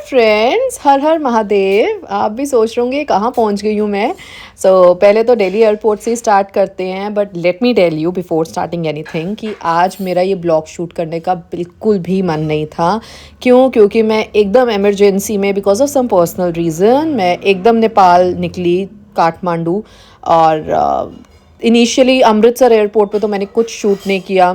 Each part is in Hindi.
फ्रेंड्स, हर हर महादेव। आप भी सोच रहे होंगे कहाँ पहुँच गई हूँ मैं। पहले तो दिल्ली एयरपोर्ट से ही स्टार्ट करते हैं, but let me tell you before starting anything कि आज मेरा ये ब्लॉग शूट करने का बिल्कुल भी मन नहीं था। क्योंकि मैं एकदम इमरजेंसी में, because of some personal reason, मैं एकदम नेपाल निकली, काठमांडू। और इनिशियली अमृतसर एयरपोर्ट पे तो मैंने कुछ शूट नहीं किया।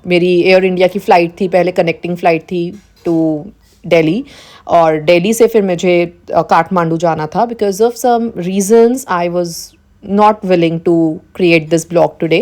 मेरी एयर इंडिया की फ़्लाइट थी, पहले कनेक्टिंग फ़्लाइट थी टू दिल्ली, और दिल्ली से फिर मुझे काठमांडू जाना था। Because of some reasons I was not willing to create this blog today.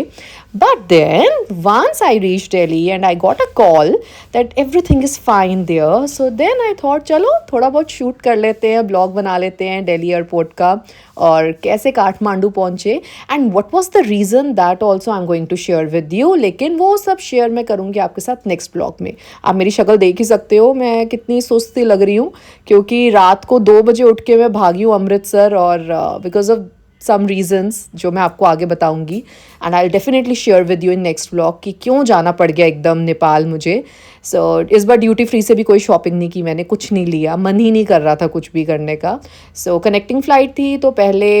But then once I reached Delhi and I got a call that everything is fine there, so then I thought चलो थोड़ा बहुत शूट कर लेते हैं, ब्लॉग बना लेते हैं दिल्ली एयरपोर्ट का और कैसे काठमांडू पहुँचे, and what was the reason, that also I am going to share with you. लेकिन वो सब शेयर मैं करूँगी आपके साथ नेक्स्ट ब्लॉग में। आप मेरी शक्ल देख ही सकते हो, मैं कितनी सुस्ती लग रही हूँ, क्योंकि रात को 2 बजे उठ के मैं भागी हूँ अमृतसर, और बिकॉज ऑफ सम रीजंस जो मैं आपको आगे बताऊंगी, and I will definitely share with you in next vlog कि क्यों जाना पड़ गया एकदम नेपाल मुझे। इस बार ड्यूटी फ्री से भी कोई शॉपिंग नहीं की मैंने, कुछ नहीं लिया, मन ही नहीं कर रहा था कुछ भी करने का। कनेक्टिंग फ़्लाइट थी, तो पहले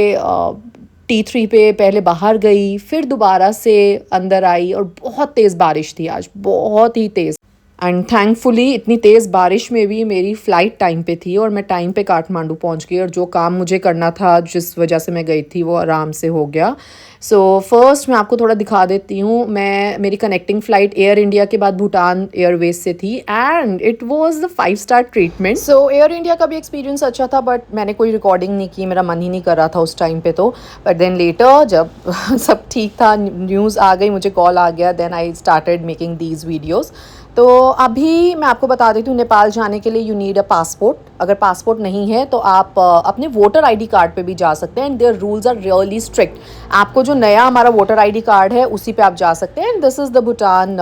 T3 पे पहले बाहर गई, फिर दोबारा से अंदर आई, और बहुत तेज़ बारिश थी आज, बहुत ही तेज़। एंड थैंकफुली इतनी तेज़ बारिश में भी मेरी फ़्लाइट टाइम पे थी और मैं टाइम पे काठमांडू पहुंच गई, और जो काम मुझे करना था, जिस वजह से मैं गई थी, वो आराम से हो गया। फर्स्ट मैं आपको थोड़ा दिखा देती हूँ। मेरी कनेक्टिंग फ़्लाइट एयर इंडिया के बाद भूटान एयरवेज से थी, and it was the 5 star treatment. Air India का भी एक्सपीरियंस अच्छा था, बट मैंने कोई रिकॉर्डिंग नहीं की, मेरा मन ही नहीं कर रहा था उस टाइम पे। तो बट देन लेटर जब सब ठीक था, न्यूज़ आ गई, मुझे कॉल आ गया, then I started making these videos. तो अभी मैं आपको बता देती हूँ, नेपाल जाने के लिए यू नीड अ पासपोर्ट। अगर पासपोर्ट नहीं है तो आप अपने वोटर आईडी कार्ड पे भी जा सकते हैं, and their rules are really strict. आपको जो नया हमारा वोटर आईडी कार्ड है उसी पे आप जा सकते हैं, and this is the Bhutan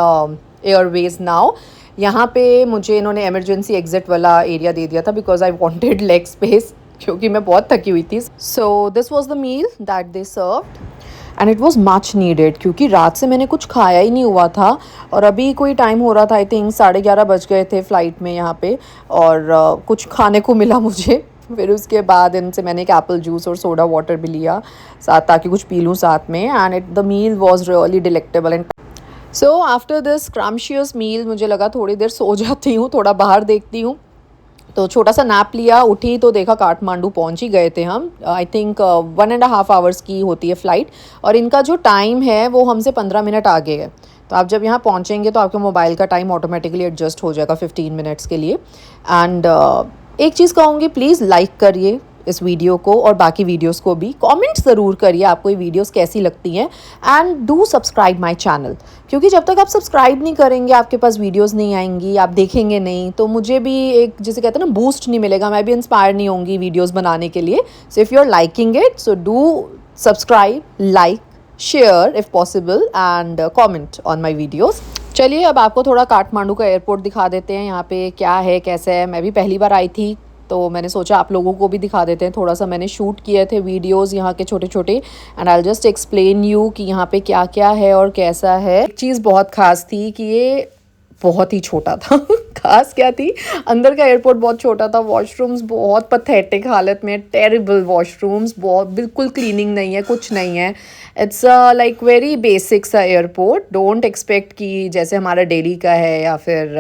Airways now. यहाँ पे मुझे इन्होंने इमरजेंसी एग्जिट वाला एरिया दे दिया था, because I wanted leg space, क्योंकि मैं बहुत थकी हुई थी। This was the meal that they served, and it was much needed, क्योंकि रात से मैंने कुछ खाया ही नहीं हुआ था, और अभी कोई टाइम हो रहा था, आई थिंक 11:30 बज गए थे फ़्लाइट में यहाँ पे, और कुछ खाने को मिला मुझे। फिर उसके बाद इनसे मैंने एक एप्पल जूस और सोडा वाटर भी लिया साथ, ताकि कुछ पी लूँ साथ में, and the meal was really delectable. And after this scrumptious meal मुझे लगा थोड़ी देर सो जाती हूँ, थोड़ा बाहर देखती हूँ। तो छोटा सा नैप लिया, उठी तो देखा काठमांडू पहुंच ही गए थे हम। आई थिंक 1.5 आवर्स की होती है फ़्लाइट, और इनका जो टाइम है वो हमसे 15 मिनट आगे है। तो आप जब यहाँ पहुँचेंगे तो आपके मोबाइल का टाइम ऑटोमेटिकली एडजस्ट हो जाएगा 15 मिनट्स के लिए। एंड एक चीज़ कहूँगी, प्लीज़ लाइक करिए इस वीडियो को, और बाकी वीडियोस को भी कमेंट ज़रूर करिए आपको ये वीडियोस कैसी लगती हैं, and do subscribe my channel, क्योंकि जब तक आप सब्सक्राइब नहीं करेंगे, आपके पास वीडियोस नहीं आएंगी, आप देखेंगे नहीं, तो मुझे भी एक, जिसे कहते हैं ना, बूस्ट नहीं मिलेगा, मैं भी इंस्पायर नहीं होंगी वीडियोस बनाने के लिए। So if you are liking it, so do subscribe, like, share if possible, and comment on my videos. चलिए अब आपको थोड़ा काठमांडू का एयरपोर्ट दिखा देते हैं, यहाँ पे क्या है कैसे है। मैं भी पहली बार आई थी, तो मैंने सोचा आप लोगों को भी दिखा देते हैं। थोड़ा सा मैंने शूट किए थे वीडियोस यहाँ के छोटे छोटे, and I just explain you कि यहाँ पे क्या क्या है और कैसा है। एक चीज़ बहुत ख़ास थी कि ये बहुत ही छोटा था। खास क्या थी, अंदर का एयरपोर्ट बहुत छोटा था, वॉशरूम्स बहुत पथेटिक हालत में, टेरिबल वॉशरूम्स, बहुत बिल्कुल क्लीनिंग नहीं है, कुछ नहीं है। इट्स लाइक वेरी बेसिक सा एयरपोर्ट। डोंट एक्सपेक्ट कि जैसे हमारा दिल्ली का है या फिर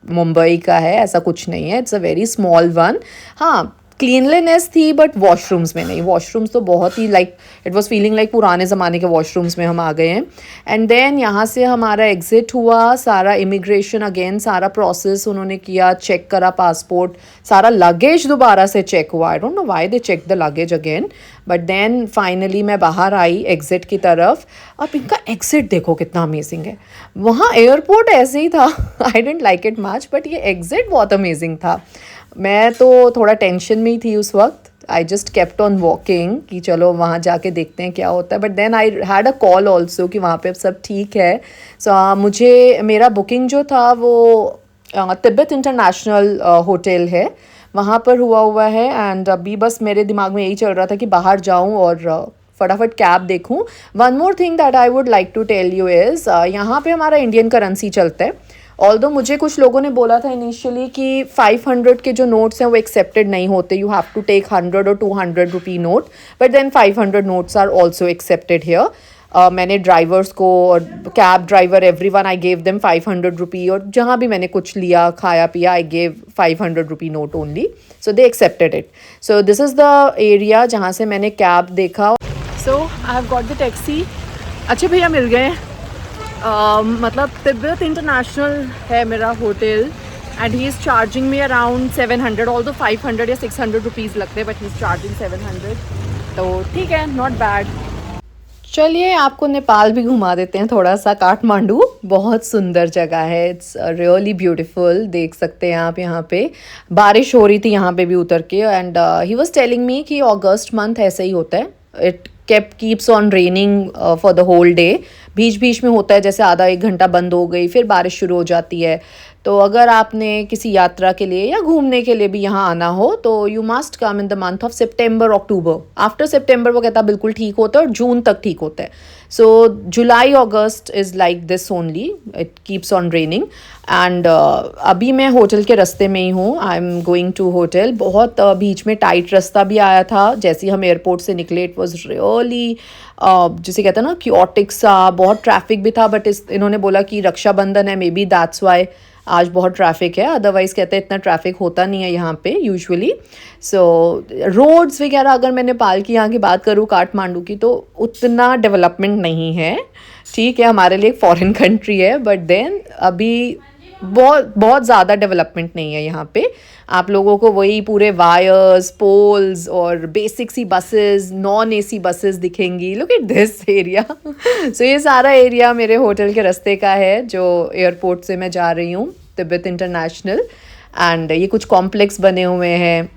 मुंबई का है, ऐसा कुछ नहीं है। It's a very small one. हाँ, क्लीनलीनेस थी, बट वॉशरूम्स में नहीं। वॉशरूम्स तो बहुत ही like, it was feeling like पुराने ज़माने के वॉशरूम्स में हम आ गए हैं। एंड देन यहाँ से हमारा एग्ज़िट हुआ, सारा इमिग्रेशन अगेन, सारा प्रोसेस उन्होंने किया, चेक करा पासपोर्ट, सारा लगेज दोबारा से चेक हुआ। I don't know why they check the luggage again, but then finally मैं बाहर आई एग्ज़िट की तरफ। अब इनका एग्ज़िट देखो कितना अमेजिंग है। वहाँ एयरपोर्ट ऐसे ही था, I didn't like it much, but ये एग्ज़िट बहुत अमेजिंग था। मैं तो थोड़ा टेंशन में ही थी उस वक्त। I just kept on walking कि चलो वहाँ जाके देखते हैं क्या होता है, but then I had a call also कि वहाँ पे अब सब ठीक है। मुझे मेरा बुकिंग जो था वो तिब्बत इंटरनेशनल होटल है, वहाँ पर हुआ है। एंड अभी बस मेरे दिमाग में यही चल रहा था कि बाहर जाऊँ और फटाफट कैब देखूँ। One more thing that I would like to tell you is, यहाँ पे हमारा इंडियन करेंसी चलता है, ऑल्दो मुझे कुछ लोगों ने बोला था इनिशियली कि 500 के जो नोट्स हैं वो एक्सेप्टेड नहीं होते, यू हैव टू टेक 100 और 200 rupee note, but then 500 notes are also accepted here. मैंने ड्राइवर्स को और cab driver everyone I gave them 500 rupee, और जहाँ भी मैंने कुछ लिया खाया पिया I gave 500 rupee note only, so they accepted it. So this is the area जहाँ से मैंने कैब देखा। So I have got the taxi. अच्छे भैया मिल गए। मतलब तिब्बत इंटरनेशनल है मेरा hotel, and he is charging me around 700, although 500 या 600 रुपीज़ लगते हैं, बट ही इज़ चार्जिंग 700, तो ठीक है, नॉट बैड। चलिए आपको नेपाल भी घुमा देते हैं थोड़ा सा। काठमांडू बहुत सुंदर जगह है, इट्स रियली ब्यूटीफुल। देख सकते हैं आप यहाँ पे बारिश हो रही थी यहाँ पे भी उतर के, and he was telling me कि अगस्त मंथ ऐसे ही होता है, it keeps on raining for the whole day. बीच बीच में होता है जैसे आधा एक घंटा बंद हो गई फिर बारिश शुरू हो जाती है। तो अगर आपने किसी यात्रा के लिए या घूमने के लिए भी यहाँ आना हो तो you must come in the month of September October. After September वो कहता है बिल्कुल ठीक होता है, और जून तक ठीक होता है। So July August is like this only, it keeps on raining. And अभी मैं होटल के रास्ते में ही हूँ, I am going to hotel. बहुत बीच में टाइट रास्ता भी आया था जैसे ही हम एयरपोर्ट से निकले, इट वॉज रियली जिसे कहते हैं ना क्योटिक सा, बहुत ट्रैफिक भी था, बट इन्होंने बोला कि रक्षाबंधन है, मे बी दैट्स वाई आज बहुत ट्रैफिक है, अदरवाइज़ कहते हैं इतना ट्रैफिक होता नहीं है यहाँ पे यूजुअली। सो रोड्स वगैरह अगर मैं नेपाल की यहाँ की बात करूँ काठमांडू की, तो उतना डेवलपमेंट नहीं है। ठीक है, हमारे लिए एक फॉरेन कंट्री है, बट देन अभी बहुत ज़्यादा डेवलपमेंट नहीं है यहाँ पे। आप लोगों को वही पूरे वायर्स, पोल्स और बेसिक सी बसेस, नॉन एसी बसेस दिखेंगी। Look at this area. सो ये सारा एरिया मेरे होटल के रास्ते का है जो एयरपोर्ट से मैं जा रही हूँ, तिब्बत इंटरनेशनल। एंड ये कुछ कॉम्प्लेक्स बने हुए हैं।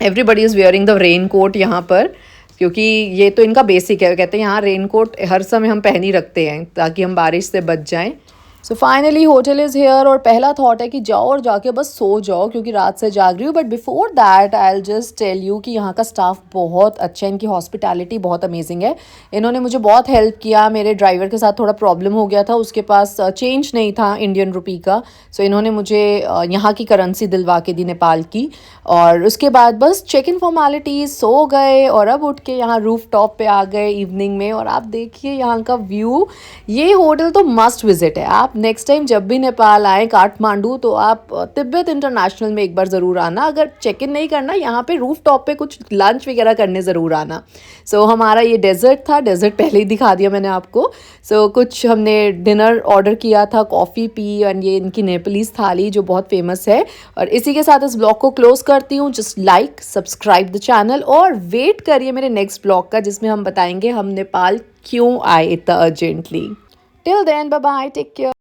Everybody is wearing the raincoat यहाँ पर, क्योंकि ये तो इनका बेसिक है। कहते हैं यहाँ रेन कोट हर समय हम पहन ही रखते हैं ताकि हम बारिश से बच जाएं। So finally hotel is here, और पहला थॉट है कि जाओ और जाके बस सो जाओ क्योंकि रात से जाग रही हूँ। But before that I will just tell you कि यहाँ का स्टाफ बहुत अच्छा है, इनकी हॉस्पिटैलिटी बहुत अमेजिंग है। इन्होंने मुझे बहुत हेल्प किया। मेरे ड्राइवर के साथ थोड़ा प्रॉब्लम हो गया था, उसके पास चेंज नहीं था इंडियन रुपी का। सो इन्होंने मुझे यहाँ की करेंसी दिलवा के दी, नेपाल की। और उसके बाद बस चेक इन फॉर्मेलिटीज़, सो गए, और अब उठ के यहाँ रूफ टॉप पे आ गए इवनिंग में। और आप देखिए यहाँ का व्यू, ये होटल तो मस्ट विजिट है। आप नेक्स्ट टाइम जब भी नेपाल आए काठमांडू, तो आप तिब्बत इंटरनेशनल में एक बार ज़रूर आना। अगर चेक इन नहीं करना, यहाँ पे रूफ टॉप पे कुछ लंच वगैरह करने ज़रूर आना। सो हमारा ये डेजर्ट था, डेजर्ट पहले ही दिखा दिया मैंने आपको। सो कुछ हमने डिनर ऑर्डर किया था, कॉफ़ी पी, और ये इनकी नेपालीज थाली जो बहुत फेमस है। और इसी के साथ इस ब्लॉग को क्लोज करती हूँ। Just like, subscribe the channel, और वेट करिए मेरे नेक्स्ट ब्लॉग का जिसमें हम बताएंगे हम नेपाल क्यों आए इतना urgently. Till then, bye bye, take care.